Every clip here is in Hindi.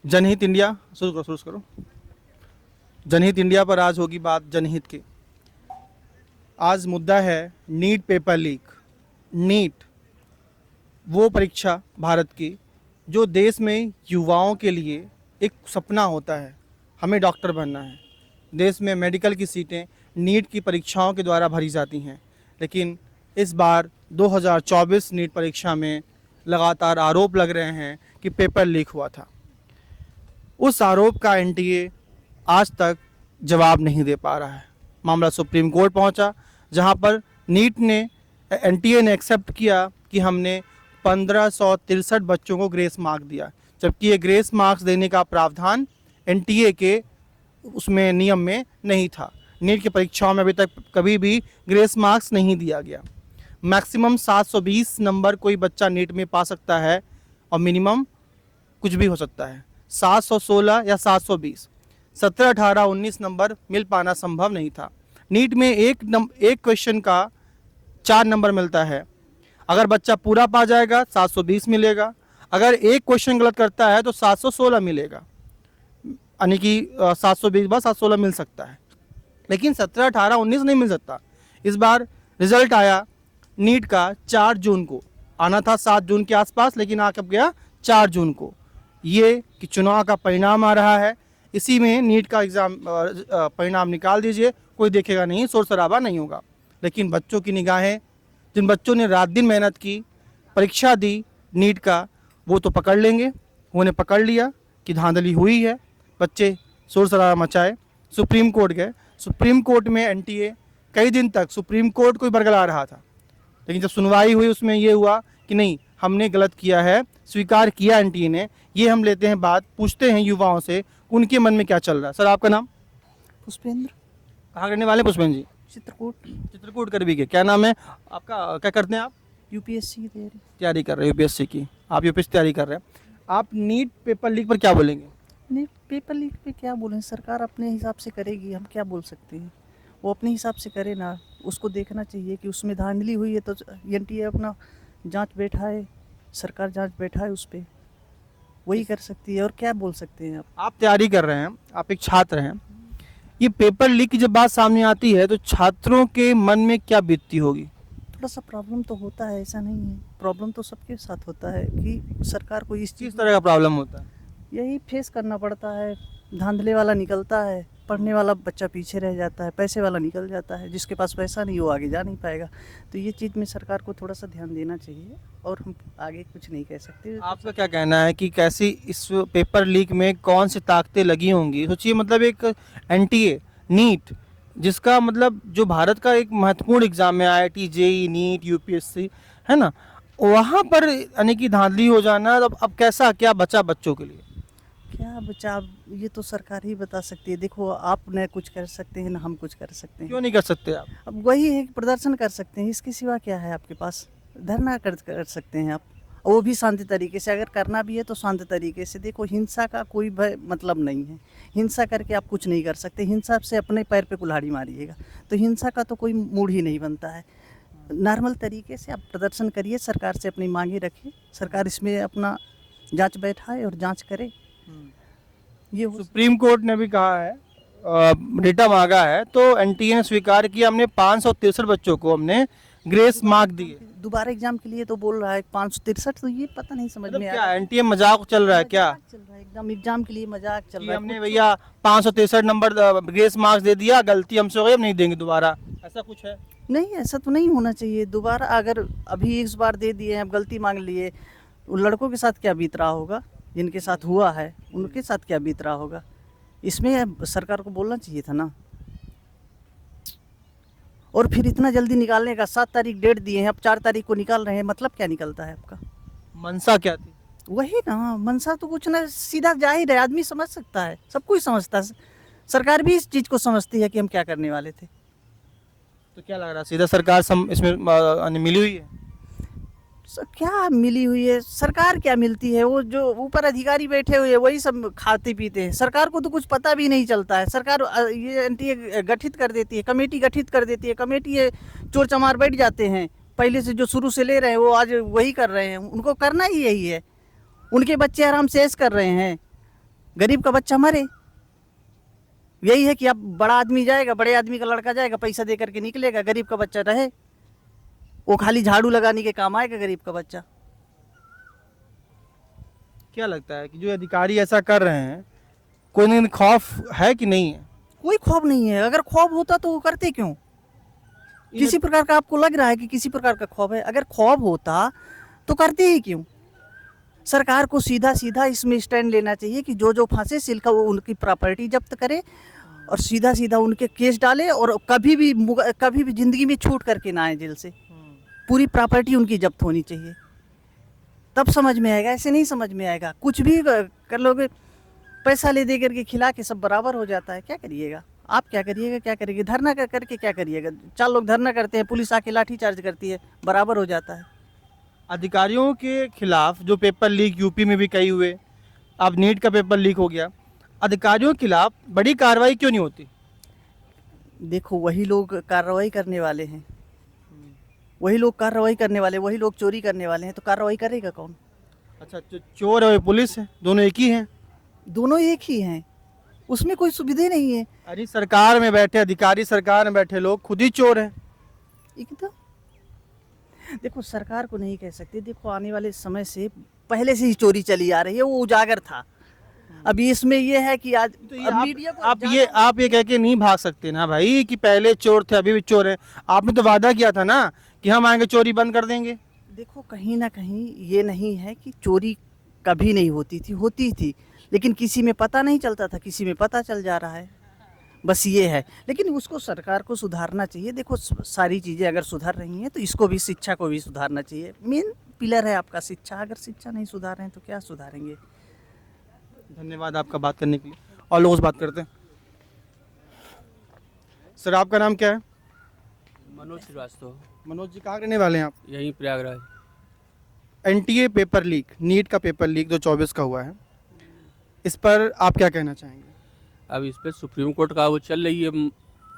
जनहित इंडिया शुरू करो। जनहित इंडिया पर आज होगी बात जनहित की। आज मुद्दा है नीट पेपर लीक। नीट वो परीक्षा भारत की जो देश में युवाओं के लिए एक सपना होता है, हमें डॉक्टर बनना है। देश में मेडिकल की सीटें नीट की परीक्षाओं के द्वारा भरी जाती हैं, लेकिन इस बार 2024 नीट परीक्षा में लगातार आरोप लग रहे हैं कि पेपर लीक हुआ था। उस आरोप का एनटीए आज तक जवाब नहीं दे पा रहा है। मामला सुप्रीम कोर्ट पहुंचा, जहां पर एनटीए ने एक्सेप्ट किया कि हमने 1563 बच्चों को ग्रेस मार्क दिया, जबकि ये ग्रेस मार्क्स देने का प्रावधान एनटीए के उसमें नियम में नहीं था। नीट की परीक्षाओं में अभी तक कभी भी ग्रेस मार्क्स नहीं दिया गया। मैक्सिमम 720 नंबर कोई बच्चा नीट में पा सकता है और मिनिमम कुछ भी हो सकता है, 716 या 720। 17, 18, 19 नंबर मिल पाना संभव नहीं था। नीट में एक क्वेश्चन का 4 नंबर मिलता है। अगर बच्चा पूरा पा जाएगा 720 मिलेगा, अगर एक क्वेश्चन गलत करता है तो 716 मिलेगा, यानी कि 720 बाद 716 मिल सकता है। लेकिन 17, 18, 19 नहीं मिल सकता। इस बार रिजल्ट आया नीट का 4 जून को, आना था 7 जून के आसपास, लेकिन आ कब गया 4 जून को। ये कि चुनाव का परिणाम आ रहा है, इसी में नीट का एग्ज़ाम परिणाम निकाल दीजिए, कोई देखेगा नहीं, शोर शराबा नहीं होगा। लेकिन बच्चों की निगाहें, जिन बच्चों ने रात दिन मेहनत की, परीक्षा दी नीट का, वो तो पकड़ लेंगे। उन्हें पकड़ लिया कि धांधली हुई है, बच्चे शोर शराबा मचाए, सुप्रीम कोर्ट गए। सुप्रीम कोर्ट में एनटीए कई दिन तक सुप्रीम कोर्ट को ही बरगला रहा था, लेकिन जब सुनवाई हुई उसमें ये हुआ कि नहीं, हमने गलत किया है, स्वीकार किया एनटीए ने। ये हम लेते हैं बात, पूछते हैं युवाओं से उनके मन में क्या चल रहा है। सर, आपका नाम? पुष्पेंद्र। कहाँ करने वाले पुष्पेंद्र जी? चित्रकूट। चित्रकूट करवी के। क्या नाम है आपका, क्या करते हैं आप? यूपीएससी की तैयारी कर रहे हैं यूपीएससी की। आप यूपीएससी तैयारी कर रहे हैं। आप नीट पेपर लीक पर क्या बोलेंगे? नहीं, पेपर लीक पे क्या बोलें, सरकार अपने हिसाब से करेगी, हम क्या बोल सकते हैं। वो अपने हिसाब से करे ना, उसको देखना चाहिए कि उसमें धांधली हुई है तो एनटीए अपना जांच बैठाए, सरकार जांच बैठाए उस पर, वही कर सकती है। और क्या बोल सकते हैं आप तैयारी कर रहे हैं, आप एक छात्र हैं, ये पेपर लीक की जब बात सामने आती है तो छात्रों के मन में क्या बीतती होगी? थोड़ा सा प्रॉब्लम तो होता है, ऐसा नहीं है, प्रॉब्लम तो सबके साथ होता है कि सरकार को इस किस चीज़ तरह का प्रॉब्लम होता है? यही फेस करना पड़ता है। धांधले वाला निकलता है, पढ़ने वाला बच्चा पीछे रह जाता है, पैसे वाला निकल जाता है, जिसके पास पैसा नहीं वो आगे जा नहीं पाएगा। तो ये चीज़ में सरकार को थोड़ा सा ध्यान देना चाहिए, और हम आगे कुछ नहीं कह सकते। आपका क्या कहना है कि कैसी इस पेपर लीक में कौन सी ताकतें लगी होंगी? सोचिए, मतलब एक एनटीए नीट, जिसका मतलब जो भारत का एक महत्वपूर्ण एग्जाम है, आईआईटी, जेई, नीट, यूपीएससी, है ना, वहाँ पर यानी कि धांधली हो जाना, अब कैसा क्या बचा बच्चों के लिए? क्या बचा, अब ये तो सरकार ही बता सकती है। देखो, आप न कुछ कर सकते हैं, ना हम कुछ कर सकते क्यों हैं। नहीं कर सकते आप? अब वही है कि प्रदर्शन कर सकते हैं, इसके सिवा क्या है आपके पास। धरना कर सकते हैं आप, वो भी शांति तरीके से। अगर करना भी है तो शांति तरीके से। देखो, हिंसा का कोई मतलब नहीं है, हिंसा करके आप कुछ नहीं कर सकते। हिंसा से अपने पैर पे कुल्हाड़ी मारिएगा, तो हिंसा का तो कोई मूड ही नहीं बनता है। नॉर्मल तरीके से आप प्रदर्शन करिए, सरकार से अपनी मांगे रखिए, सरकार इसमें अपना जांच बैठाए और जांच करे। ये सुप्रीम कोर्ट ने भी कहा है, डेटा मांगा है, तो एनटीए ने स्वीकार किया, हमने 563 बच्चों को हमने ग्रेस मार्क दिए। दोबारा एग्जाम के लिए तो बोल रहा है 563, तो ये पता नहीं समझ मतलब में आ क्या रहा है। एनटीए मजाक चल रहा है क्या? मजाक चल रहा है एकदम, एग्जाम के लिए मजाक चल कि रहा है। हमने भैया 563 नंबर ग्रेस मार्क्स दे दिया, गलती हमसे हो गई, अब नहीं देंगे दोबारा, ऐसा कुछ है? नहीं, ऐसा तो नहीं होना चाहिए। दोबारा अगर अभी इस बार दे दिए हैं, अब गलती मांग लिए, उन लड़कों के साथ क्या बीत रहा होगा, जिनके साथ हुआ है उनके साथ क्या बीत रहा होगा। इसमें सरकार को बोलना चाहिए था ना। और फिर इतना जल्दी निकालने का, 7 तारीख डेट दिए हैं, अब 4 तारीख को निकाल रहे हैं, मतलब क्या निकलता है आपका? मंशा क्या थी? वही ना, मनसा तो कुछ ना, सीधा जाहिर है, आदमी समझ सकता है, सब कुछ समझता है। सरकार भी इस चीज़ को समझती है कि हम क्या करने वाले थे। तो क्या लग रहा है, सीधा सरकार इसमें मिली हुई है? क्या मिली हुई है, सरकार क्या मिलती है, वो जो ऊपर अधिकारी बैठे हुए हैं वही सब खाते पीते हैं। सरकार को तो कुछ पता भी नहीं चलता है। सरकार ये एनटीए गठित कर देती है, कमेटी गठित कर देती है, कमेटी ये चोर चमार बैठ जाते हैं, पहले से जो शुरू से ले रहे हैं वो आज वही कर रहे हैं, उनको करना ही यही है। उनके बच्चे आराम से ऐश कर रहे हैं, गरीब का बच्चा मरे। यही है कि अब बड़ा आदमी जाएगा, बड़े आदमी का लड़का जाएगा, पैसा दे करके निकलेगा, गरीब का बच्चा रहे, वो खाली झाड़ू लगाने के काम आएगा गरीब का बच्चा। क्या लगता है कि जो अधिकारी ऐसा कर रहे हैं, कोई ना कोई खौफ है कि नहीं है? कोई खौफ नहीं है। अगर खौफ होता तो वो करते क्यों? किसी प्रकार का आपको लग रहा है कि किसी प्रकार का खौफ है? अगर खौफ होता तो करते ही क्यों? सरकार को सीधा सीधा इसमें स्टैंड लेना चाहिए कि जो जो फांसे सिल्का वो उनकी प्रॉपर्टी जब्त करे और सीधा सीधा उनके केस डाले, और कभी भी जिंदगी में छूट करके ना आए जेल से। पूरी प्रॉपर्टी उनकी जब्त होनी चाहिए, तब समझ में आएगा। ऐसे नहीं समझ में आएगा। कुछ भी कर लोगे, पैसा ले दे करके खिला के सब बराबर हो जाता है। क्या करिएगा आप? क्या करिएगा? क्या करिएगा? धरना करके क्या करिएगा? 4 लोग धरना करते हैं, पुलिस आके लाठी चार्ज करती है, बराबर हो जाता है। अधिकारियों के खिलाफ जो पेपर लीक यूपी में भी कई हुए, अब नीट का पेपर लीक हो गया, अधिकारियों के खिलाफ बड़ी कार्रवाई क्यों नहीं होती? देखो, वही लोग कार्रवाई करने वाले हैं, वही लोग कार्रवाई करने वाले, वही लोग चोरी करने वाले हैं, तो कार्रवाई करेगा कौन? अच्छा, जो चोर है पुलिस है, दोनों एक ही हैं? दोनों एक ही हैं, उसमें कोई सुविधा नहीं है। अरे सरकार में बैठे अधिकारी, सरकार में बैठे लोग खुद ही चोर हैं। एकदम। देखो, सरकार को नहीं कह सकते। देखो, आने वाले समय से पहले से ही चोरी चली आ रही है, वो उजागर था। अभी इसमें ये है कि आज तो अब मीडिया को आप ये कह के नहीं भाग सकते ना भाई कि पहले चोर थे अभी भी चोर है। आपने तो वादा किया था ना कि हम आएंगे चोरी बंद कर देंगे। देखो, कहीं ना कहीं ये नहीं है कि चोरी कभी नहीं होती थी, होती थी, लेकिन किसी में पता नहीं चलता था, किसी में पता चल जा रहा है, बस ये है। लेकिन उसको सरकार को सुधारना चाहिए। देखो, सारी चीज़ें अगर सुधर रही हैं तो इसको भी, शिक्षा को भी सुधारना चाहिए। मेन पिलर है आपका शिक्षा। अगर शिक्षा नहीं सुधार रहे हैं तो क्या सुधारेंगे? धन्यवाद आपका बात करने के लिए। और लोगों से बात करते हैं। सर, आपका नाम क्या है? मनोज श्रीवास्तव। मनोज जी, कहाँ रहने वाले हैं आप? यहीं Prayagraj. NTA paper leak, NEET का पेपर लीक जो 24 का हुआ है, इस पर आप क्या कहना चाहेंगे? अब इस पर सुप्रीम कोर्ट का वो चल रही है,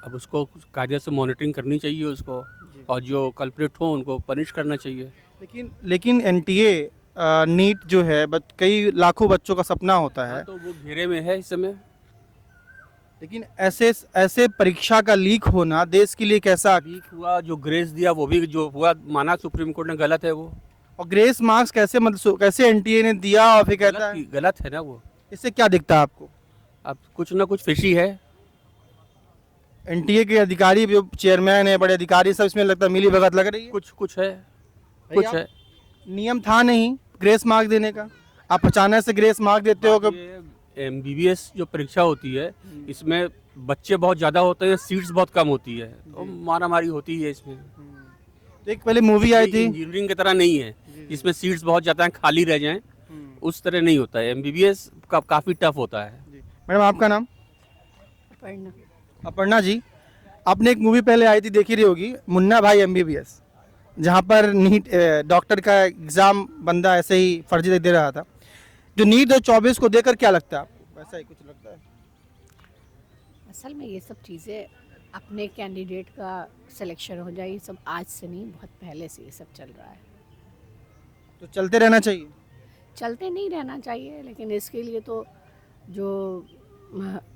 अब उसको कायदे से मॉनिटरिंग करनी चाहिए उसको, और जो कल्प्रिट हो उनको पनिश करना चाहिए। लेकिन एनटीए नीट जो है कई लाखों बच्चों का सपना होता है। तो वो घेरे में है इस समय। लेकिन ऐसे परीक्षा का लीक होना देश के लिए कैसा? लीक हुआ, जो ग्रेस दिया वो भी जो हुआ माना सुप्रीम कोर्ट ने गलत है वो। और ग्रेस मार्क्स कैसे, मतलब कैसे एनटीए ने दिया और फिर कहता है गलत है ना वो। इससे क्या दिखता है आपको? अब कुछ ना कुछ फिशी है। एनटीए के अधिकारी जो चेयरमैन है, बड़े अधिकारी सब, इसमें लगता है मिली भगत लग रही है। कुछ है, भाई, कुछ आप है। नियम था नहीं ग्रेस मार्क देने का, आप अचानक से ग्रेस मार्क देते हो कि एमबीबीएस जो परीक्षा होती है इसमें बच्चे बहुत ज़्यादा होते हैं, सीट्स बहुत कम होती है, तो मारामारी होती है इसमें। तो एक पहले मूवी आई थी, इंजीनियरिंग की तरह नहीं है जिसमें सीट्स बहुत ज़्यादा खाली रह जाएं, उस तरह नहीं होता है। एमबीबीएस का काफ़ी टफ होता है। मैडम आपका नाम? अपर्णा। अपर्णा जी, आपने एक मूवी पहले आई थी, देखी रही होगी, मुन्ना भाई एमबीबीएस, जहाँ पर नीट डॉक्टर का एग्ज़ाम बंदा ऐसे ही फर्जी दे रहा था। जो नीट 2024 को देकर क्या लगता है आपको? वैसा ही कुछ लगता है? असल में ये सब चीज़ें अपने कैंडिडेट का सिलेक्शन हो जाए, ये सब आज से नहीं, बहुत पहले से ये सब चल रहा है। तो चलते रहना चाहिए। चलते नहीं रहना चाहिए, लेकिन इसके लिए तो जो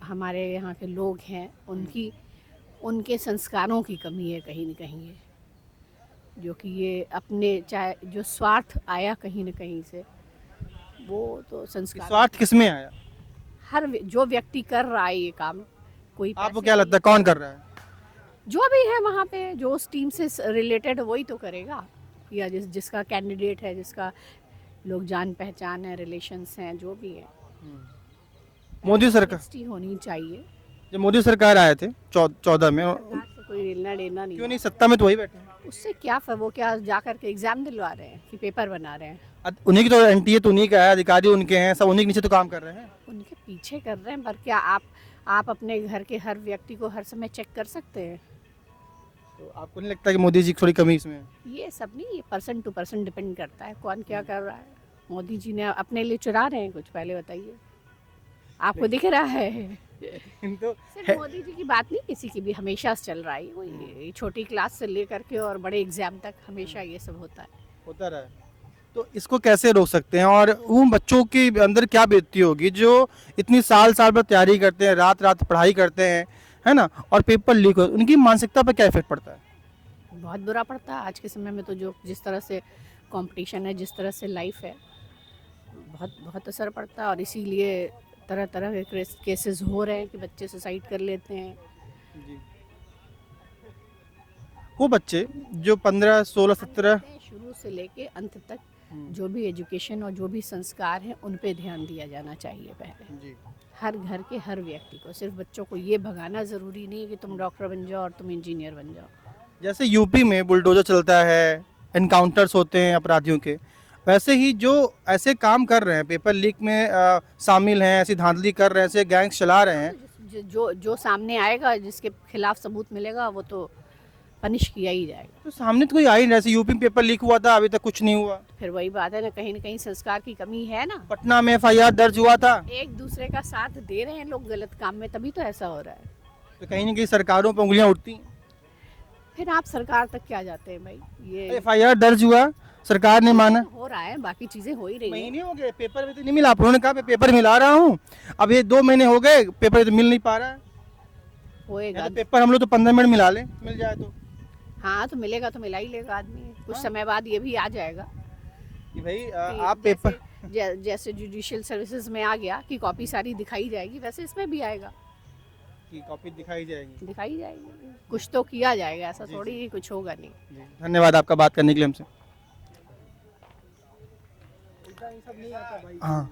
हमारे यहाँ के लोग हैं उनके संस्कारों की कमी है कहीं न कहीं ये, जो कि ये अपने चाहे जो स्वार्थ आया कहीं न कहीं से, वो तो संस्कार। स्वार्थ किसमें आया? जो व्यक्ति कर रहा है ये काम, कोई आपको पैसे क्या लगता है कौन कर रहा है? जो भी है वहाँ पे, जो उस टीम से रिलेटेड वही तो करेगा, या जिसका कैंडिडेट है, जिसका लोग जान पहचान है, रिलेशंस हैं, जो भी है। मोदी सरकार, Honesty होनी चाहिए। जब मोदी सरकार आए थे 14 में, सरकार से कोई लेना देना नहीं। क्यों नहीं, सत्ता में तो वही बैठे हैं। उससे क्या वो क्या जा करके एग्जाम दिलवा रहे हैं कि पेपर बना रहे हैं? उन्हीं की तो एनटीए तो उन्हीं का है, अधिकारी उनके हैं, सब उन्हीं के नीचे तो काम कर रहे हैं। उनके पीछे कर रहे हैं, पर क्या आप अपने घर के हर व्यक्ति को हर समय चेक कर सकते हैं? तो आपको नहीं लगता कि मोदी जी की थोड़ी कमी इसमें है? ये सब नहीं, ये पर्सन टू पर्सन डिपेंड करता है कौन क्या कर रहा है। मोदी जी ने अपने लिए चुरा रहे हैं कुछ, पहले बताइए, आपको दिख रहा है? तो सिर्फ मोदी जी की बात नहीं, किसी की भी हमेशा से चल रहा है वो, ये छोटी क्लास से लेकर के और बड़े एग्जाम तक हमेशा ये सब होता है। होता रहा है। तो इसको कैसे रोक सकते हैं और उन बच्चों के अंदर क्या बीतती होगी जो इतनी साल साल भर तैयारी करते हैं, रात रात पढ़ाई करते हैं, है ना, और पेपर लीक हो, उनकी मानसिकता पर क्या इफेक्ट पड़ता है? बहुत बुरा पड़ता है आज के समय में, तो जो जिस तरह से कंपटीशन है, जिस तरह से लाइफ है, बहुत बहुत असर पड़ता है। और इसीलिए तरह तरह के केसेस हो रहे हैं कि बच्चे सुसाइड कर लेते हैं। वो बच्चे जो 15, 16, 17 शुरू से लेके अंत तक जो भी एजुकेशन और जो भी संस्कार हैं उन पे ध्यान दिया जाना चाहिए पहले। हर घर के हर व्यक्ति को, सिर्फ बच्चों को ये भगाना ज़रूरी नहीं है कि तुम डॉक्टर बन जाओ और तुम इंजीनियर बन जाओ। जैसे यूपी में बुलडोजर चलता है, एनकाउंटर्स होते हैं अपराधियों के, वैसे ही जो ऐसे काम कर रहे हैं, पेपर लीक में शामिल हैं, ऐसी धांधली कर रहे हैं, ऐसे गैंग्स चला रहे हैं, जो सामने आएगा, जिसके खिलाफ सबूत मिलेगा, वो तो पनिश किया ही जाएगा। तो सामने तो कोई आ ही नहीं। जैसे यूपी में पेपर लीक हुआ था, अभी तक कुछ नहीं हुआ। फिर वही बात है ना, कहीं संस्कार की कमी है ना। पटना में FIR दर्ज हुआ था। एक दूसरे का साथ दे रहे हैं लोग गलत काम में, तभी तो ऐसा हो रहा है। तो कहीं ना कहीं सरकारों पर उंगलियां उठती हैं। फिर आप सरकार तक क्या जाते हैं भाई? ये FIR दर्ज हुआ, सरकार ने माना। हो रहा है, बाकी चीजें हो ही रही हैं। महीने हो गए, पेपर भी तो नहीं मिला। उन्होंने कहा मैं पेपर मिला रहा हूँ, अब ये 2 महीने हो गए, पेपर तो मिल नहीं पा रहा है। होएगा तो पेपर हम लोग तो 15 मिनट मिला ले, मिल जाए तो। हाँ, तो मिलेगा तो मिला ही लेगा आदमी। कुछ समय बाद ये भी आ जाएगा कि भाई कि आप पेपर जैसे जुडिशियल सर्विसेज में आ गया कि कॉपी सारी दिखाई जाएगी, वैसे इसमें भी आएगा की कॉपी दिखाई जाएगी। दिखाई जाएगी। कुछ तो किया जाएगा, ऐसा थोड़ी ही कुछ होगा नहीं। धन्यवाद आपका बात करने के लिए हमसे। हाँ,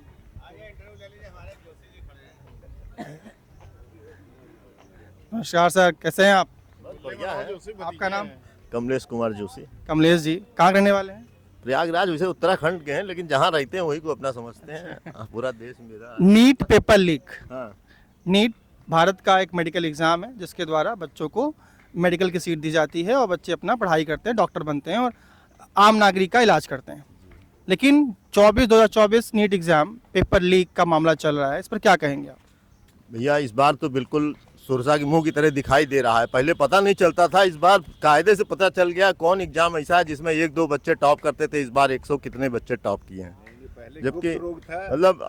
नमस्कार सर, कैसे हैं आप? बढ़िया है। आपका नाम? कमलेश कुमार जोशी। कमलेश जी, कहाँ रहने वाले हैं? प्रयागराज वैसे उत्तराखंड के हैं, लेकिन जहाँ रहते हैं वही को अपना समझते हैं। पूरा देश मेरा। NEET paper leak. हाँ, नीट भारत का एक मेडिकल एग्ज़ाम है जिसके द्वारा बच्चों को मेडिकल की सीट दी जाती है और बच्चे अपना पढ़ाई करते हैं, डॉक्टर बनते हैं और आम नागरिक का इलाज करते हैं। लेकिन 2024 नीट एग्ज़ाम पेपर लीक का मामला चल रहा है, इस पर क्या कहेंगे आप? भैया इस बार तो बिल्कुल सुरसा के मुंह की तरह दिखाई दे रहा है। पहले पता नहीं चलता था, इस बार कायदे से पता चल गया कौन एग्जाम ऐसा है जिसमें 1-2 बच्चे टॉप करते थे। इस बार 100 कितने बच्चे टॉप किए हैं, जबकि मतलब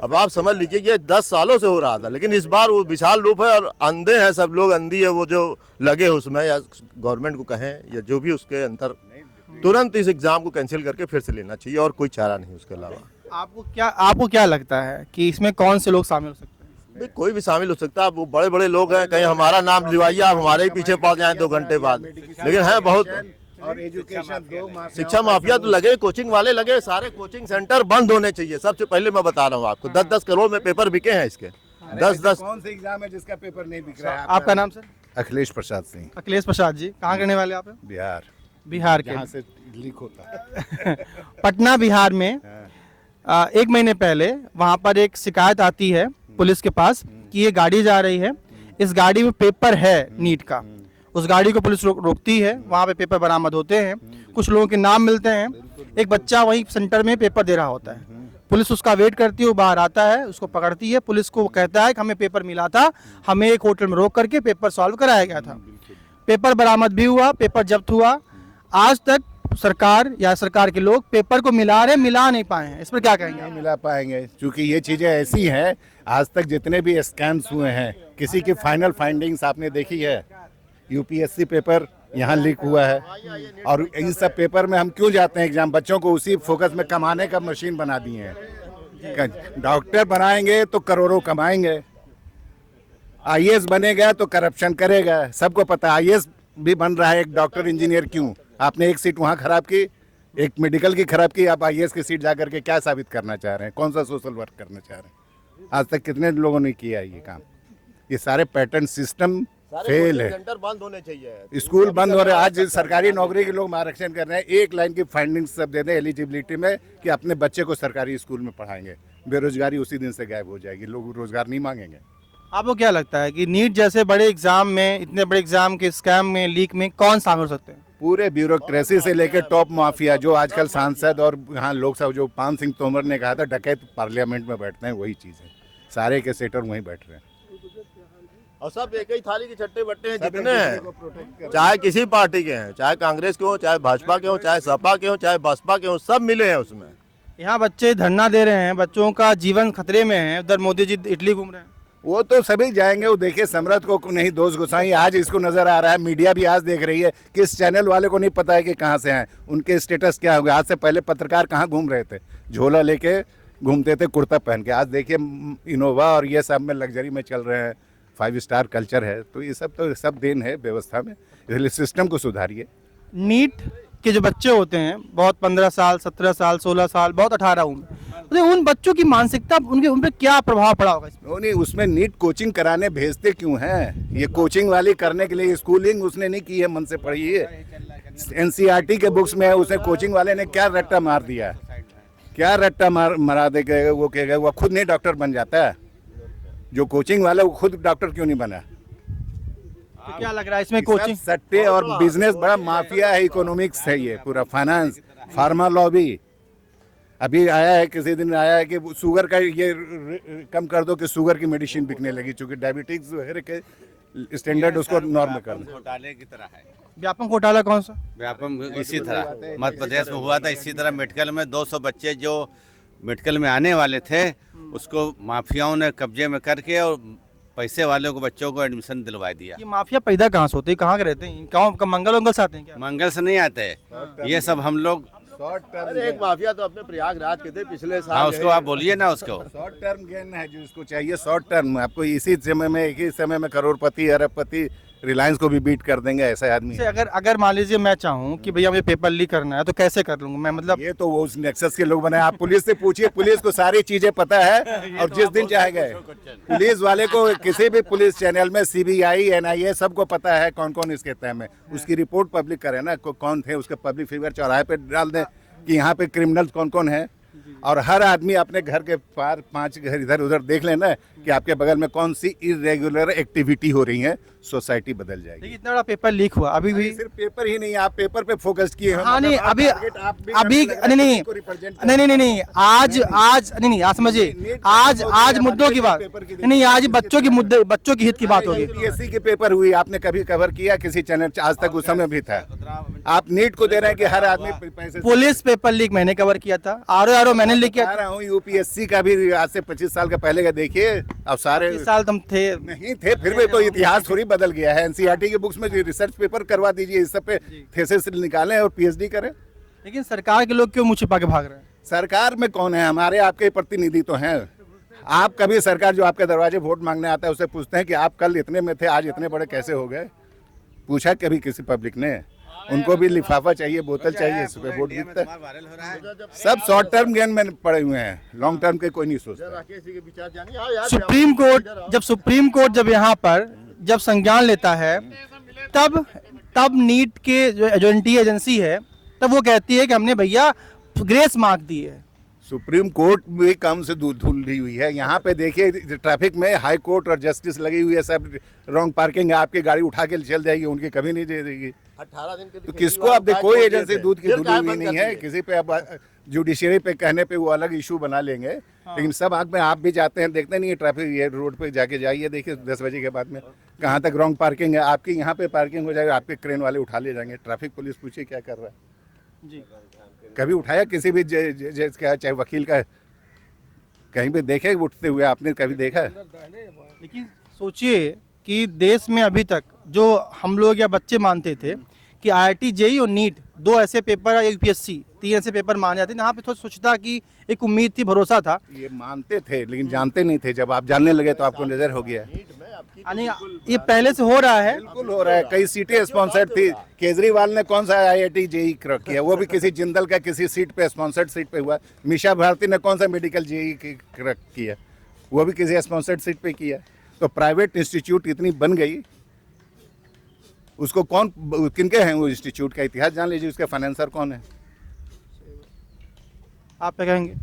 अब आप समझ लीजिए ये 10 सालों से हो रहा था, लेकिन इस बार वो विशाल रूप है और अंधे हैं सब लोग, अंधी है वो जो लगे उसमें, या गवर्नमेंट को कहें या जो भी उसके अंदर, तुरंत इस एग्जाम को कैंसिल करके फिर से लेना चाहिए और कोई चारा नहीं उसके अलावा। आपको क्या लगता है कि इसमें कौन से लोग शामिल हो सकते हैं? भाई कोई भी शामिल हो सकता है। वो बड़े बड़े लोग हैं, कहीं हमारा नाम लिवाइए, आप हमारे ही पीछे पड़ जाएं 2 घंटे बाद। लेकिन है बहुत और एजुकेशन 2 शिक्षा माफिया तो लगे, कोचिंग वाले लगे, सारे कोचिंग सेंटर बंद होने चाहिए। सबसे पहले मैं बता रहा हूँ आपको, 10-10 करोड़ में पेपर बिके हैं इसके। 10-10 कौन सा एग्जाम है जिसका पेपर नहीं बिक रहा है? आपका नाम सर? अखिलेश प्रसाद सिंह, अखिलेश प्रसाद जी, कहाँ रहने वाले आप? बिहार। बिहार के। जहाँ से लीक होता है। पटना बिहार में 1 महीने पहले वहाँ पर एक शिकायत आती है पुलिस के पास कि ये गाड़ी जा रही है, इस गाड़ी में पेपर है नीट का। उस गाड़ी को पुलिस रोकती है, वहाँ पे पेपर बरामद होते हैं, कुछ लोगों के नाम मिलते हैं। एक बच्चा वहीं सेंटर में पेपर दे रहा होता है, पुलिस उसका वेट करती है, वो बाहर आता है, उसको पकड़ती है। पुलिस को कहता है कि हमें पेपर मिला था, हमें एक होटल में रोक करके पेपर सॉल्व कराया गया था। पेपर बरामद भी हुआ, पेपर जब्त हुआ। आज तक सरकार या सरकार के लोग पेपर को मिला नहीं पाए हैं, इस पर क्या कहेंगे? नहीं मिला पाएंगे क्योंकि ये चीज़ें ऐसी हैं। आज तक जितने भी स्कैम्स हुए हैं, किसी की फाइनल फाइंडिंग्स आपने देखी है? UPSC पेपर यहाँ लीक हुआ है, और इन सब पेपर में हम क्यों जाते हैं एग्जाम? बच्चों को उसी फोकस में कमाने का मशीन बना दिए हैं। डॉक्टर बनाएंगे तो करोड़ों कमाएंगे, IAS बनेगा तो करप्शन करेगा। सबको पता है IAS भी बन रहा है, एक डॉक्टर इंजीनियर क्यों? आपने एक सीट वहाँ खराब की, एक मेडिकल की खराब की, आप IAS की सीट जा करके क्या साबित करना चाह रहे हैं? कौन सा सोशल वर्क करना चाह रहे हैं? आज तक कितने लोगों ने किया ये काम? ये सारे पैटर्न सिस्टम फेल है। सेंटर बंद होने चाहिए, स्कूल बंद हो रहे हैं। आज सरकारी नौकरी के लोग आरक्षण कर रहे हैं, एक लाइन की फाइंडिंग्स सब दे दें एलिजिबिलिटी में कि अपने बच्चे को सरकारी स्कूल में पढ़ाएंगे। बेरोजगारी उसी दिन से गायब हो जाएगी, लोग रोजगार नहीं मांगेंगे। आपको क्या लगता है कि नीट जैसे बड़े एग्जाम में, इतने बड़े एग्जाम के स्कैम में, लीक में कौन शामिल हो सकते हैं? पूरे ब्यूरोक्रेसी से लेकर टॉप माफिया, जो आजकल सांसद और यहाँ लोकसभा, जो 5 सिंह तोमर ने कहा था डकैत पार्लियामेंट में बैठते हैं, वही चीज़ है। सारे के सेटर वहीं बैठ रहे हैं। और सब एक ही थाली के चट्टे बट्टे हैं जितने हैं, चाहे किसी पार्टी के हैं, चाहे कांग्रेस के हो, चाहे भाजपा के हो, चाहे सपा के हो, चाहे बसपा के हो, सब मिले हैं उसमें। यहाँ बच्चे धरना दे रहे हैं, बच्चों का जीवन खतरे में है, उधर मोदी जी इटली घूम रहे हैं। वो तो सभी जाएंगे। वो देखिए समरथ को नहीं दोष गुसाई आज इसको नजर आ रहा है, मीडिया भी आज देख रही है। किस चैनल वाले को नहीं पता है कि कहाँ से हैं, उनके स्टेटस क्या हो गया। आज से पहले पत्रकार कहाँ घूम रहे थे, झोला लेके घूमते थे, कुर्ता पहन के। आज देखिए इनोवा और ये सब में लग्जरी में चल रहे हैं, 5 स्टार कल्चर है। तो ये सब तो सब देन है व्यवस्था में, इसलिए सिस्टम को सुधारिए। नीट के जो बच्चे होते हैं, बहुत 15 साल, 17 साल, 16 साल, बहुत 18 उम्र, तो उन बच्चों की मानसिकता उन पर क्या प्रभाव पड़ा होगा इसमें? नहीं, उसमें नीट कोचिंग कराने भेजते क्यों हैं? ये कोचिंग वाली करने के लिए, स्कूलिंग उसने नहीं की है, मन से पढ़ी है। एनसीईआरटी के बुक्स में उसने कोचिंग वाले ने क्या रट्टा मार दिया, क्या रट्टा मरा दे गए। वो कहेगा वो खुद नहीं डॉक्टर बन जाता है, जो कोचिंग वाला वो खुद डॉक्टर क्यों नहीं बना? तो क्या लग रहा है इसमें कोचिंग सट्टे और बिजनेस बड़ा माफिया है, इकोनॉमिक्स है ये पूरा, फाइनेंस, फार्मा लॉबी। अभी आया है, किसी दिन आया है कि शुगर का ये कम कर दो कि शुगर की मेडिसिन बिकने लगी, चूंकि डायबिटीज वगैरह के स्टैंडर्ड उसको नॉर्म कर दो। घोटाले की तरह है। व्यापम घोटाला कौन सा? व्यापम इसी तरह मध्य प्रदेश में हुआ था। इसी तरह मेडिकल में 200 बच्चे जो मेडिकल में आने वाले थे, उसको माफियाओं ने कब्जे में करके और पैसे वालों को बच्चों को एडमिशन दिलवा दिया। ये माफिया पैदा कहाँ से होते हैं, कहाँ के रहते हैं? गाँव का मंगल से आते हैं क्या? मंगल से नहीं आते, ये सब हम लोग। अरे एक माफिया तो अपने प्रयागराज के थे पिछले साल। हाँ, उसको आप बोलिए ना, उसको शॉर्ट टर्म गेन है जो इसको चाहिए। शॉर्ट टर्म आपको इसी समय में, एक ही समय में करोड़पति अरबपति रिलायंस को भी बीट कर देंगे, ऐसा आदमी है। अगर मान लीजिए मैं चाहूँ कि भैया मुझे पेपर लीक करना है, तो कैसे कर लूंगा मैं? मतलब ये तो वो उस नेक्सस के लोग बने। आप पुलिस से पूछिए, पुलिस को सारी चीजें पता है। और जिस दिन चाहे गए पुलिस वाले को, किसी भी पुलिस चैनल में CBI NIA सबको पता है कौन कौन इसके तह में। उसकी रिपोर्ट पब्लिक करे ना, कौन थे उसके, पब्लिक फिगर चौराहे पे डाल दें कि यहाँ पे क्रिमिनल कौन कौन है। और हर आदमी अपने घर के पार 5 घर इधर उधर देख लेना कि आपके बगल में कौन सी इरेगुलर एक्टिविटी हो रही है, सोसाइटी बदल जाएगी। देखिए इतना बड़ा पेपर लीक हुआ, अभी भी सिर्फ पेपर ही नहीं, आप पेपर पे फोकस किए हैं। हाँ नहीं, मतलब अभी नहीं, आज समझिए, आज मुद्दों की बात नहीं, आज बच्चों की मुद्दे, बच्चों की हित की बात होगी। UPSC की पेपर हुई, आपने कभी कवर किया किसी चैनल? आज तक उस समय भी था। आप नीट को दे रहे हैं कि हर आदमी पैसे। पुलिस पेपर लीक मैंने कवर किया था, RO मैंने लीक किया बता रहा हूँ, UPSC का भी आज से 25 साल का पहले का देखिए। अब सारे 30 साल तुम थे नहीं थे, फिर भी तो इतिहास थोड़ी बदल गया है। NCERT की बुक्स में रिसर्च पेपर करवा दीजिए, इस सब पे थीसिस निकालें और PhD करें। लेकिन सरकार के लोग क्यों मुँह छिपा के भाग रहे हैं? सरकार में कौन है? हमारे आपके प्रतिनिधि तो हैं। आप कभी सरकार जो आपके दरवाजे वोट मांगने आता है उससे पूछते हैं कि आप कल इतने में थे, आज इतने बड़े कैसे हो गए? पूछा कभी किसी पब्लिक ने? उनको भी लिफाफा चाहिए, बोतल चाहिए, इस पे वोट जीतता है। सब शॉर्ट टर्म गेन में पड़े हुए हैं, लॉन्ग टर्म के कोई नहीं सोचता। सुप्रीम कोर्ट जब यहाँ पर जब संज्ञान लेता है, तब नीट के जो एजेंसी है, तब वो कहती है कि हमने भैया ग्रेस मार्क दी है। सुप्रीम कोर्ट भी कम से धुली हुई है। यहाँ पे देखिए ट्रैफिक में हाई कोर्ट और जस्टिस लगी हुई है, सब रॉन्ग पार्किंग है, आपकी गाड़ी उठा के चल जाएगी, उनकी कभी नहीं दे देगी। 18 दिन के तो किसको आप कोई एजेंसी दूध की धुली हुई नहीं है। किसी पे अब जुडिशरी पे कहने पे वो अलग इशू बना लेंगे। लेकिन सब आग में आप भी जाते हैं, देखते नहीं है ट्रैफिक, ये रोड पे जाके जाइए, देखिए 10 बजे के बाद में कहाँ तक रॉन्ग पार्किंग है। आपकी यहाँ पे पार्किंग हो जाएगा, आपके क्रेन वाले उठा ले जाएंगे। ट्रैफिक पुलिस पूछिए क्या कर रहा है जी। कभी उठाया किसी भी जज का, चाहे वकील का, कहीं पे देखे उठते हुए आपने कभी देखा? लेकिन सोचिए कि देश में अभी तक जो हम लोग या बच्चे मानते थे कि IIT JEE और नीट 2 ऐसे पेपर, या UPSC 3 ऐसे पेपर माने जाते थे, यहाँ पे थोड़ी सोचता कि एक उम्मीद थी, भरोसा था। ये मानते थे लेकिन जानते नहीं थे। जब आप जानने लगे तो आपको नजर हो गया। यानी ये पहले से हो रहा है, बिल्कुल हो रहा है। कई सीटें स्पॉन्सर्ड थी। केजरीवाल ने कौन सा IIT JEE क्रैक किया? वो भी किसी जिंदल का किसी सीट पे, स्पॉन्सर्ड सीट पे हुआ। मीशा भारती ने कौन सा मेडिकल JEE क्रैक किया? वो भी किसी स्पॉन्सर्ड सीट पे किया। तो प्राइवेट इंस्टीट्यूट इतनी बन गई, उसको कौन, किनके हैं वो इंस्टीट्यूट का इतिहास जान लीजिए, उसके फाइनेंसर कौन है? आप क्या कहेंगे?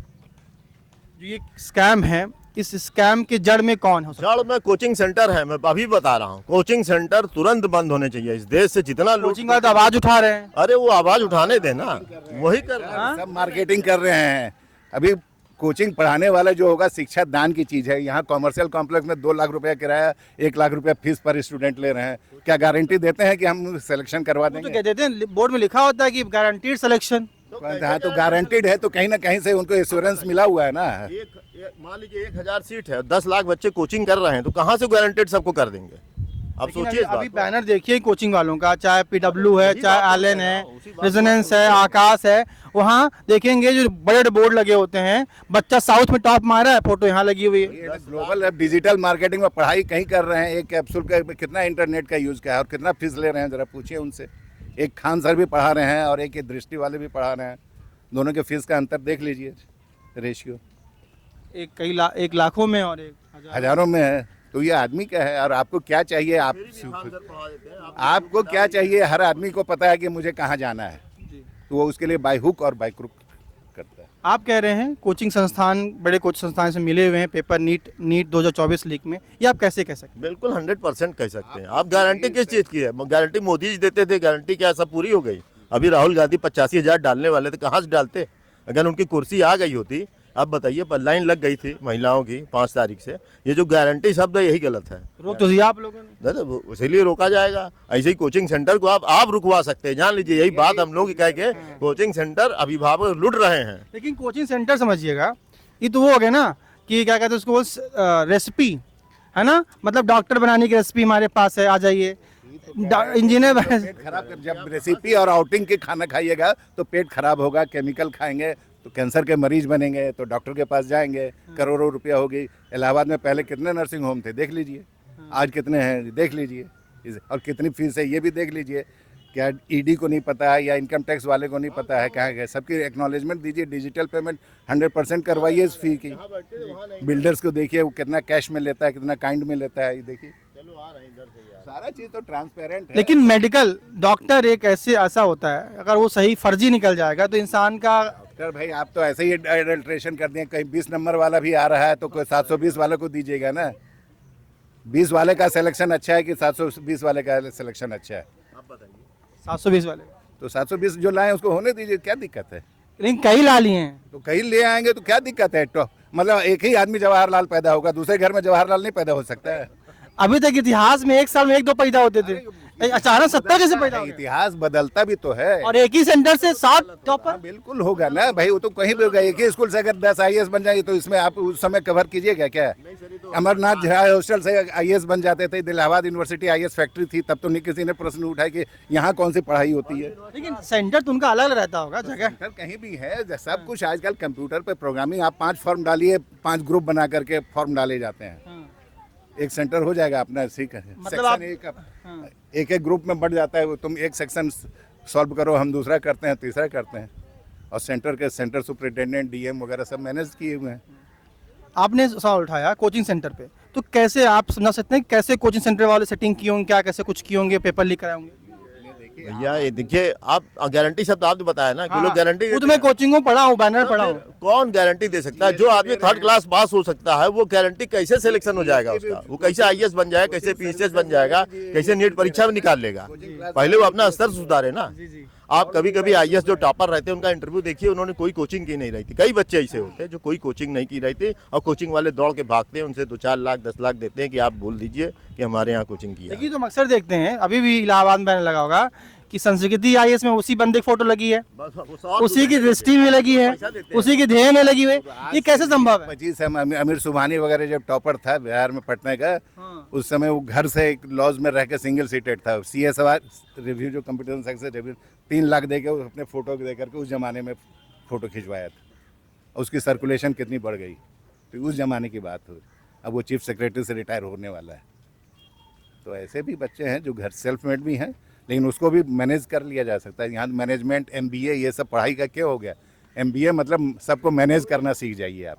जो ये स्कैम है, इस स्कैम के जड़ में कौन हो सकता है? जड़ में कोचिंग सेंटर है। मैं अभी बता रहा हूँ, कोचिंग सेंटर तुरंत बंद होने चाहिए। इस देश से जितना लोग कोचिंग वाले तो आवाज उठा रहे हैं। अरे वो आवाज उठाने देना, वही कर रहे हैं। सब मार्केटिंग कर रहे हैं। अभी कोचिंग पढ़ाने वाला जो होगा शिक्षा दान की चीज़ है। यहाँ कॉमर्शियल कॉम्प्लेक्स में 2 लाख रुपया किराया, 1 लाख रुपया फीस पर स्टूडेंट ले रहे हैं। क्या गारंटी देते हैं कि हम सिलेक्शन करवा वो तो देंगे? कह देते हैं, बोर्ड में लिखा होता है कि गारंटीड सिलेक्शन। हाँ, तो गारंटीड है तो कहीं ना कहीं से उनको एश्योरेंस मिला हुआ है ना। मान लीजिए 1000 सीट है, 10 लाख बच्चे कोचिंग कर रहे हैं, तो कहाँ से गारंटेड सबको कर देंगे? अब लेकिन सोचिए इस अभी बात को। बैनर देखिए कोचिंग वालों का, चाहे पीडब्ल्यू है, चाहे बात एलन कर रहा है, हूँ, उसी बात रेजोनेंस है, आकाश है, वहाँ देखेंगे जो बड़े बड़े बोर्ड लगे होते हैं, बच्चा साउथ में टॉप मारा है, फोटो यहाँ लगी हुई है। ये ग्लोबल अब डिजिटल मार्केटिंग में पढ़ाई कहीं कर रहे हैं। एक कैप्सूल का कितना इंटरनेट का यूज़ किया है और कितना फीस ले रहे हैं, ज़रा पूछिए उनसे। एक खान सर भी पढ़ा रहे हैं और एक ये दृष्टि वाले भी पढ़ा रहे हैं। दोनों के फीस का अंतर देख लीजिए, रेशियो एक लाखों में और एक हजारों में है। तो ये आदमी क्या है और आपको क्या चाहिए? आपको क्या चाहिए? हर आदमी को पता है कि मुझे कहाँ जाना है, तो वो उसके लिए बाय हुक और बाय क्रुक करता है। आप कह रहे हैं कोचिंग संस्थान, बड़े कोचिंग संस्थान से मिले हुए हैं पेपर नीट 2024 लीक में, ये आप कैसे कह सकते हैं? बिल्कुल 100% कह सकते हैं। आप गारंटी किस चीज़ की है? गारंटी मोदी जी देते थे, गारंटी क्या सब पूरी हो गई? अभी राहुल गांधी 85,000 डालने वाले थे, कहाँ से डालते? अगर उनकी कुर्सी आ गई होती, अब बताइए, पर लाइन लग गई थी महिलाओं की 5 तारीख से। ये जो गारंटी शब्द है यही गलत है। रोक तो दिया आप लोगों ने। दादा इसीलिए रोका जाएगा। ऐसे ही कोचिंग सेंटर को आप रुकवा सकते हैं। जान लीजिए, यही बात हम लोग कह के कोचिंग सेंटर अभिभावक लुट रहे हैं। लेकिन कोचिंग सेंटर समझिएगा, ये तो वो हो गया ना कि क्या कहते हैं उसको, रेसिपी है ना, मतलब डॉक्टर बनाने की रेसिपी हमारे पास है, आ जाइए। इंजीनियर पेट खराब कर, जब रेसिपी और आउटिंग के खाना खाइएगा तो पेट खराब होगा। केमिकल खाएंगे तो कैंसर के मरीज बनेंगे, तो डॉक्टर के पास जाएंगे, करोड़ों रुपया होगी। इलाहाबाद में पहले कितने नर्सिंग होम थे देख लीजिए, आज कितने हैं देख लीजिए, और कितनी फीस है ये भी देख लीजिए। क्या ईडी को नहीं पता है या इनकम टैक्स वाले को नहीं पता है कहाँ गए? सबकी एक्नॉलेजमेंट दीजिए, डिजिटल पेमेंट 100% करवाइए इस फी की। बिल्डर्स को देखिए वो कितना कैश में लेता है, कितना काइंड में लेता है, ये देखिए। सारा चीज़ तो ट्रांसपेरेंट है। लेकिन मेडिकल डॉक्टर एक ऐसा होता है, अगर वो सही फर्जी निकल जाएगा तो इंसान का। डॉक्टर भाई आप तो ऐसे ही एडल्ट्रेशन कर दिए। कहीं 20 नंबर वाला भी आ रहा है तो कोई 720 वाले को दीजिएगा ना। 20 वाले का सिलेक्शन अच्छा है कि 720 वाले का सिलेक्शन अच्छा है? 720 वाले तो 720 जो लाए उसको होने दीजिए, क्या दिक्कत है? लेकिन कई ला लिए हैं। तो कहीं ले आएंगे तो क्या दिक्कत है? तो मतलब एक ही आदमी जवाहरलाल पैदा होगा, दूसरे घर में जवाहरलाल नहीं पैदा हो सकता है? अभी तक इतिहास में एक साल में 1-2 पैदा होते थे, अचानक 70 कैसे पैदा हो गए? इतिहास बदलता भी तो है। और एक ही सेंटर से 7 टॉपर। बिल्कुल होगा ना भाई, वो तो कहीं भी होगा। एक ही स्कूल से अगर 10 IAS बन जाएंगे तो इसमें आप उस समय कवर कीजिएगा क्या? अमरनाथ झा हॉस्टल से IAS बन जाते थे, इलाहाबाद यूनिवर्सिटी IAS फैक्ट्री थी, तब तो नहीं किसी ने प्रश्न उठाया कि यहाँ कौन सी पढ़ाई होती है। लेकिन सेंटर तो उनका अलग रहता होगा जगह। सेंटर कहीं भी है, सब कुछ आजकल कंप्यूटर पे प्रोग्रामिंग। आप 5 फॉर्म डालिए, 5 ग्रुप बना करके फॉर्म डाले जाते हैं, एक सेंटर हो जाएगा अपना। ठीक है, मतलब आप एक ग्रुप में बढ़ जाता है वो। तुम एक सेक्शन सॉल्व करो, हम दूसरा करते हैं, तीसरा करते हैं। और सेंटर सुपरिटेंडेंट DM वगैरह सब मैनेज किए हुए हैं। आपने सवाल उठाया कोचिंग सेंटर पे, तो कैसे आप समझ सकते हैं कैसे कोचिंग सेंटर वाले सेटिंग किए होंगे, क्या कैसे कुछ किए होंगे, पेपर लीक कराए होंगे? भैया ये देखिए, आप गारंटी शब्द आपने बताया ना कि लोग गारंटी खुद मैं कोचिंग में पढ़ा हूँ, बैनर पढ़ा हूँ। कौन गारंटी दे सकता है? जो आदमी 3rd क्लास पास हो सकता है वो गारंटी कैसे सिलेक्शन हो जाएगा उसका? वो कैसे IAS बन जाएगा, कैसे PCS बन जाएगा, कैसे नीट परीक्षा में निकाल लेगा? पहले वो अपना स्तर सुधारे ना। आप कभी IAS जो टॉपर रहते हैं उनका इंटरव्यू देखिए, उन्होंने कोई कोचिंग की नहीं रही थी। कई बच्चे ऐसे होते हैं जो कोई कोचिंग नहीं की रही थी और कोचिंग वाले दौड़ के भागते हैं, उनसे 2-4 लाख 10 लाख देते हैं कि आप बोल दीजिए कि हमारे यहाँ कोचिंग की है। देखिए, तो अक्सर देखते हैं, अभी भी इलाहाबाद में लगा होगा कि संस्कृति IAS में उसी बंदे की फोटो लगी है, उसी की दृष्टि में लगी है, उसी की ध्येय में लगी हुई। ये कैसे संभव है? 25 अमीर सुबहानी वगैरह जब टॉपर था बिहार में, पटना का, उस समय वो घर से एक लॉज में रह के सिंगल सीटेड था। CSR रिव्यू जो कंप्यूटर सक्सेस रिव्यू 3 लाख दे के अपने फोटो दे करके उस जमाने में फोटो खिंचवाया था। उसकी सर्कुलेशन कितनी बढ़ गई, तो उस जमाने की बात हो। अब वो चीफ सेक्रेटरी से रिटायर होने वाला है। तो ऐसे भी बच्चे हैं जो घर सेल्फ मेड भी हैं, लेकिन उसको भी मैनेज कर लिया जा सकता है। यहाँ मैनेजमेंट MBA ये सब पढ़ाई का क्या हो गया? MBA मतलब सबको मैनेज करना सीख जाइए आप।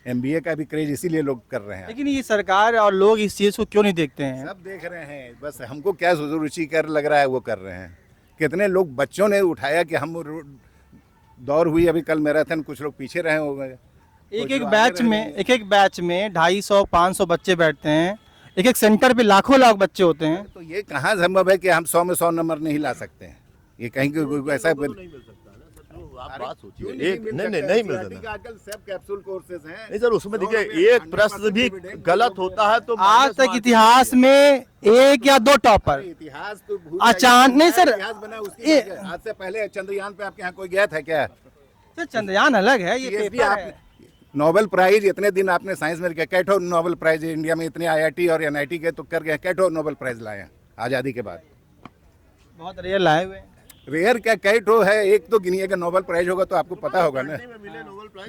MBA का भी क्रेज इसीलिए लोग कर रहे हैं। लेकिन ये सरकार और लोग इस चीज़ को क्यों नहीं देखते हैं? सब देख रहे हैं, बस हमको क्या रुचिकर लग रहा है वो कर रहे हैं। कितने लोग बच्चों ने उठाया कि हम दौड़ हुई अभी कल मैराथन, कुछ लोग पीछे रहे हो गए। एक बैच में 250-500 बच्चे बैठते हैं, एक सेंटर पे लाख बच्चे होते हैं। तो ये कहाँ संभव है कि हम 100 में 100 नंबर नहीं ला सकते हैं? ये कहीं ऐसा आप बात सोचिए, एक नहीं मिलता था। आजकल सब कैप्सूल कोर्सेज हैं। नहीं सर, उसमें देखिए एक प्रश्न भी गलत होता है तो आज तक इतिहास में 1 या 2 टॉपर इतिहास तो भूल अचानक नहीं सर, इतिहास बना उसकी ये- वजह। आज से पहले चंद्रयान पे आपके यहाँ कोई गया था क्या? सर चंद्रयान अलग है, ये ये भी पेपर आप है। नोबेल प्राइज इतने दिन आपने साइंस में कैठो नोबेल प्राइज इंडिया में इतने आईआईटी और एनआईटी के तो कर गए, कैठो नोबेल प्राइज लाए हैं आज़ादी के बाद। बहुत रेयर लाए हुए हैं। रेयर क्या कैठो है, एक तो गिनिए का नोबेल प्राइज होगा तो आपको पता होगा ना।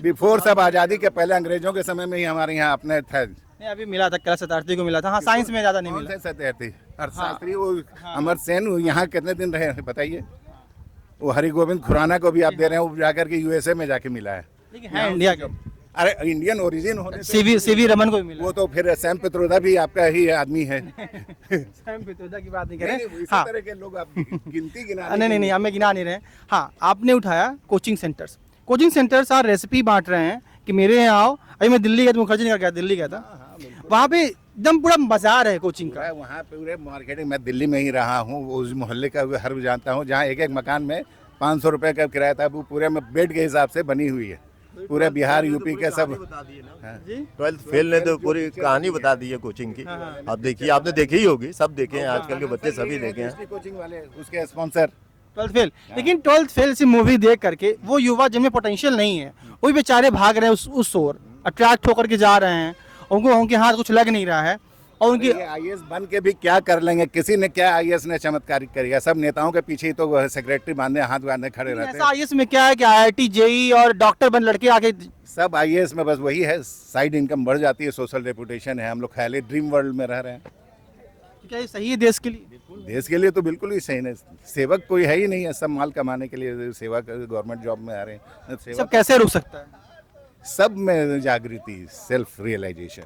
बिफोर सब आज़ादी के पहले अंग्रेजों के समय में ही हमारे यहाँ अपने थे। नहीं अभी मिला था, कला शतार्थी को मिला था। हाँ साइंस में ज़्यादा नहीं कौन मिला। से सत्यार्थी? अर्थशास्त्री वो अमर सेन यहाँ कितने दिन रहे हैं बताइए? वो हरि गोविंद खुराना को भी आप दे रहे हैं, वो जाकर के यूएसए में जाके मिला है। लेकिन है इंडिया के। अरे इंडियन ओरिजिन होने से सीवी रमन को भी मिला। वो तो फिर सैम पित्रोदा भी आपका ही आदमी है। सैम पित्रोदा की बात नहीं कर नहीं, रहे। नहीं, इसी हाँ तरह के लोग आप गिनती गिना नहीं हमें गिना नहीं रहे। हाँ आपने उठाया कोचिंग सेंटर्स। कोचिंग सेंटर्स आज रेसिपी बांट रहे हैं कि मेरे यहाँ आओ। अभी मैं दिल्ली गया था, मुखर्जी नगर गया, दिल्ली गया था, वहाँ पे एकदम पूरा बाजार है कोचिंग का। वहाँ पे पूरे मार्केटिंग, मैं दिल्ली में ही रहा हूँ, उस मोहल्ले का हर जानता हूँ जहाँ एक एक मकान में 500 रुपए का किराया था, वो पूरे में बेड के हिसाब से बनी हुई है। पूरे बिहार यूपी के सब। जी 12th फेल ने तो पूरी कहानी बता दी है कोचिंग की। अब देखिए, आपने देखी ही होगी, सब देखे हैं, आजकल के बच्चे सभी देखे हैं। कोचिंग वाले उसके स्पॉन्सर 12th फेल। लेकिन 12th फेल से मूवी देख करके वो युवा जिनमें पोटेंशियल नहीं है वो बेचारे भाग रहे हैं उस ओर, अट्रैक्ट होकर के जा रहे हैं, उनके हाथ कुछ लग नहीं रहा है और उनकी आईएएस बन के भी क्या कर लेंगे? किसी ने क्या आईएएस ने चमत्कार करिए? सब नेताओं के पीछे ही तो सेक्रेटरी बांधे हाथ बांधे खड़े रहते ऐसा हैं। आईएएस में क्या है कि आईआईटी जेई और डॉक्टर बन लड़के आगे। सब आईएएस में बस वही है, साइड इनकम बढ़ जाती है, सोशल रेपुटेशन है, हम लोग ख्याली ड्रीम वर्ल्ड में रह रहे हैं। क्या ये सही है देश के लिए? देश के लिए तो बिल्कुल ही सही नहीं। सेवक कोई है ही नहीं है, सब माल कमाने के लिए सेवा गवर्नमेंट जॉब में आ रहे हैं। सब सेवा कैसे रुक सकता है? सब में जागृति, सेल्फ रियलाइजेशन।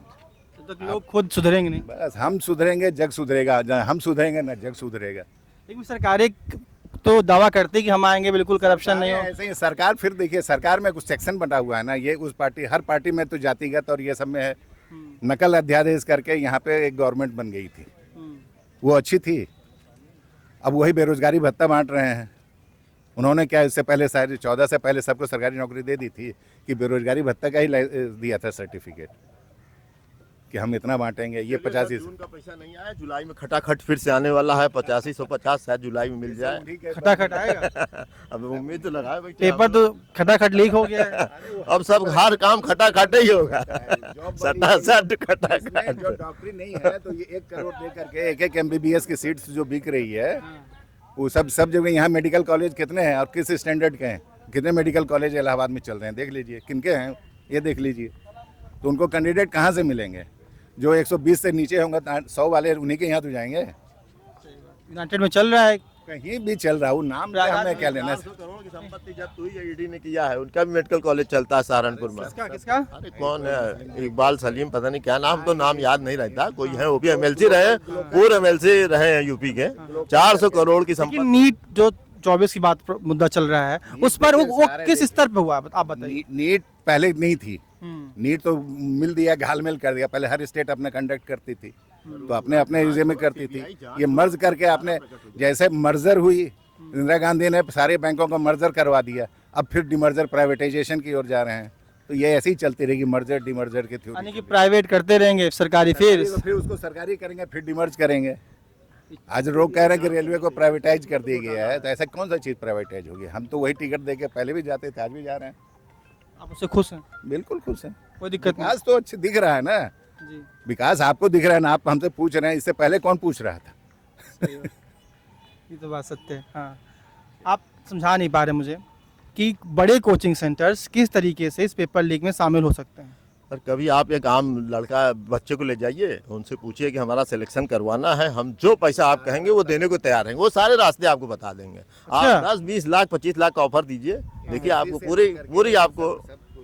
जब तक लोग खुद सुधरेंगे नहीं। बस हम सुधरेंगे जग सुधरेगा, हम सुधरेंगे ना जग सुधरेगा। लेकिन सरकारें तो दावा करती कि हम आएंगे बिल्कुल करप्शन नहीं हो। ऐसे ही सरकार, फिर देखिए सरकार में कुछ सेक्शन बटा हुआ है ना, ये उस पार्टी, हर पार्टी में तो जातिगत और ये सब में है। नकल अध्यादेश करके यहाँ पे एक गवर्नमेंट बन गई थी, वो अच्छी थी। अब वही बेरोजगारी भत्ता बांट रहे हैं। उन्होंने क्या इससे पहले शायद 14 से पहले सबको सरकारी नौकरी दे दी थी कि बेरोजगारी भत्ता का ही दिया था सर्टिफिकेट कि हम इतना बांटेंगे। ये 85 जून का पैसा नहीं आया, जुलाई में खटाखट फिर से आने वाला है। 85-150 शायद जुलाई में मिल जाए। खटाखट आएगा। अब उम्मीद तो लगाए भाई, पेपर तो खटाखट लीक हो गया है। अब सब हर काम खटाखट ही होगा। सटासट खटाखट। जो डॉक्टरी नहीं है तो ये 1 करोड़ दे करके एक एमबीबीएस की सीट्स जो बिक रही है, वो सब जगह। यहाँ मेडिकल कॉलेज कितने हैं और किस स्टैंडर्ड के हैं? कितने मेडिकल कॉलेज इलाहाबाद में चल रहे हैं, देख लीजिए किनके हैं, ये देख लीजिए। तो उनको कैंडिडेट कहाँ से मिलेंगे? जो 120 से नीचे होंगे 100 वाले उन्हीं के यहाँ तो जाएंगे। यूनाइटेड में चल रहा है। कहीं भी चल रहा हूँ, नाम क्या हमें क्या लेना। 400 करोड़ की संपत्ति जब्त हुई है, ईडी ने किया है। उनका भी मेडिकल कॉलेज चलता है सहारनपुर में। किसका? अरे कौन है, इकबाल सलीम, पता नहीं क्या नाम, तो नाम याद नहीं रहता। कोई है, वो भी एमएलसी रहे, पूरे एमएलसी रहे हैं यूपी के। 400 करोड़ की लेकिन संपत्ति। नीट जो 24 की बात मुद्दा चल रहा है उस पर वो किस स्तर पे हुआ आप बताइए। नीट पहले नहीं थी। नीट तो मिल दिया, घालमेल कर दिया। पहले हर स्टेट अपने कंडक्ट करती थी, तो अपने अपने एरिया में करती थी। ये मर्ज करके आपने, जैसे मर्जर हुई, इंदिरा गांधी ने सारे बैंकों को मर्जर करवा दिया, अब फिर डिमर्जर प्राइवेटाइजेशन की ओर जा रहे हैं। तो ये ऐसे ही चलती रहेगी, मर्जर डिमर्जर की थ्योरी। यानी कि प्राइवेट करते रहेंगे, सरकारी फिर उसको सरकारी करेंगे, फिर डिमर्ज करेंगे। आज लोग कह रहे हैं कि रेलवे को प्राइवेटाइज कर दिया गया है, तो ऐसा कौन सा चीज़ प्राइवेटाइज होगी? हम तो वही टिकट दे के पहले भी जाते थे, आज भी जा रहे हैं। आप उससे खुश हैं? बिल्कुल खुश हैं। कोई दिक्कत नहीं। विकास तो अच्छी दिख रहा है ना जी विकास आपको दिख रहा है ना, आप हमसे पूछ रहे हैं, इससे पहले कौन पूछ रहा था? ये तो बात सत्य है। हाँ आप समझा नहीं पा रहे मुझे कि बड़े कोचिंग सेंटर्स किस तरीके से इस पेपर लीक में शामिल हो सकते हैं। और कभी आप एक आम लड़का बच्चे को ले जाइए, उनसे पूछिए कि हमारा सिलेक्शन करवाना है, हम जो पैसा आप कहेंगे वो देने को तैयार हैं। वो सारे रास्ते आपको बता देंगे। आप 10-20 लाख 25 लाख का ऑफर दीजिए, देखिए आपको पूरी आपको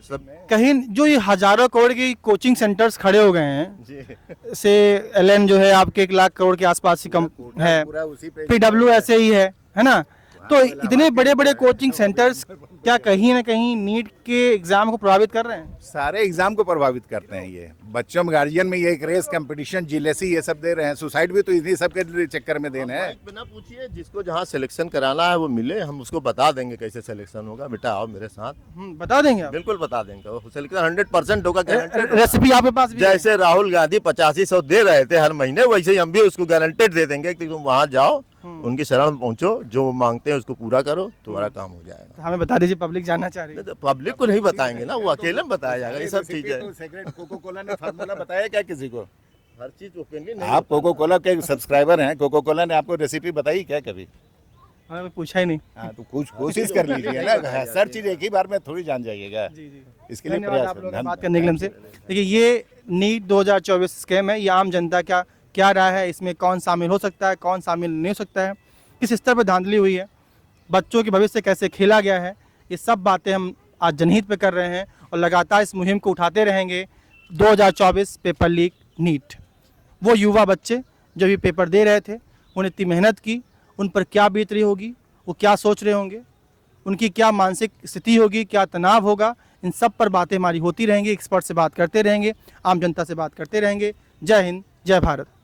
सब। कहीं जो ये हजारों करोड़ की कोचिंग सेंटर्स खड़े हो गए हैं, जी से एलएन जो है आपके 1 लाख करोड़ के आसपास ही कम है, पूरा उसी पे पीडब्ल्यू ऐसे ही है ना। तो इतने बड़े बड़े कोचिंग सेंटर्स क्या कहीं ना कहीं नीट के एग्जाम को प्रभावित कर रहे हैं? सारे एग्जाम को प्रभावित करते हैं ये। बच्चों में गार्जियन में ये एक रेस कंपटीशन जीलेसी ये सब दे रहे हैं। सुसाइड भी तो इन्हीं सब के चक्कर में देना है। बिना पूछिए जिसको जहाँ सिलेक्शन कराना है वो मिले, हम उसको बता देंगे कैसे सिलेक्शन होगा। बेटा आओ मेरे साथ, बता देंगे आप? बिल्कुल बता देंगे। वो सिलेक्शन 100% होगा, गारंटेड। रेसिपी आपके पास भी है? जैसे राहुल गांधी 8500 दे रहे थे हर महीने, वैसे ही हम भी उसको गारंटेड दे देंगे कि तुम वहाँ जाओ, उनकी शरण पहुंचो, जो मांगते हैं उसको पूरा करो, तुम्हारा काम हो जाएगा। तो हमें बता दीजिए, पब्लिक जानना चाह रही है। तो पब्लिक को नहीं बताएंगे ना, वो अकेले में बताया जाएगा। ये सब चीजें कोको कोला ने फार्मूला बताया क्या किसी को? हर चीज ओपनली नहीं। आप कोको कोला के सब्सक्राइबर हैं, कोको कोला ने आपको रेसिपी बताई क्या कभी? हमें पूछा ही नहीं। हाँ, तो कुछ कोशिश कर लीजिए ना। सर चीज एक ही बार में थोड़ी जान जाइएगा। इसके लिए धन्यवाद प्रयास आप लोगों करें। से बात करने के लिए हमसे। देखिए, ये नीट 2024 स्कैम है। ये आम जनता क्या राय है, इसमें कौन शामिल हो सकता है, कौन शामिल नहीं हो सकता है, किस स्तर पर धांधली हुई है, बच्चों के भविष्य कैसे खेला गया है, ये सब बातें हम आज जनहित पे कर रहे हैं और लगातार इस मुहिम को उठाते रहेंगे। 2024 पेपर लीक नीट, वो युवा बच्चे जो ये पेपर दे रहे थे, उन्हें इतनी मेहनत की, उन पर क्या बीत रही होगी, वो क्या सोच रहे होंगे, उनकी क्या मानसिक स्थिति होगी, क्या तनाव होगा, इन सब पर बातें हमारी होती रहेंगी। एक्सपर्ट से बात करते रहेंगे, आम जनता से बात करते रहेंगे। जय हिंद, जय भारत।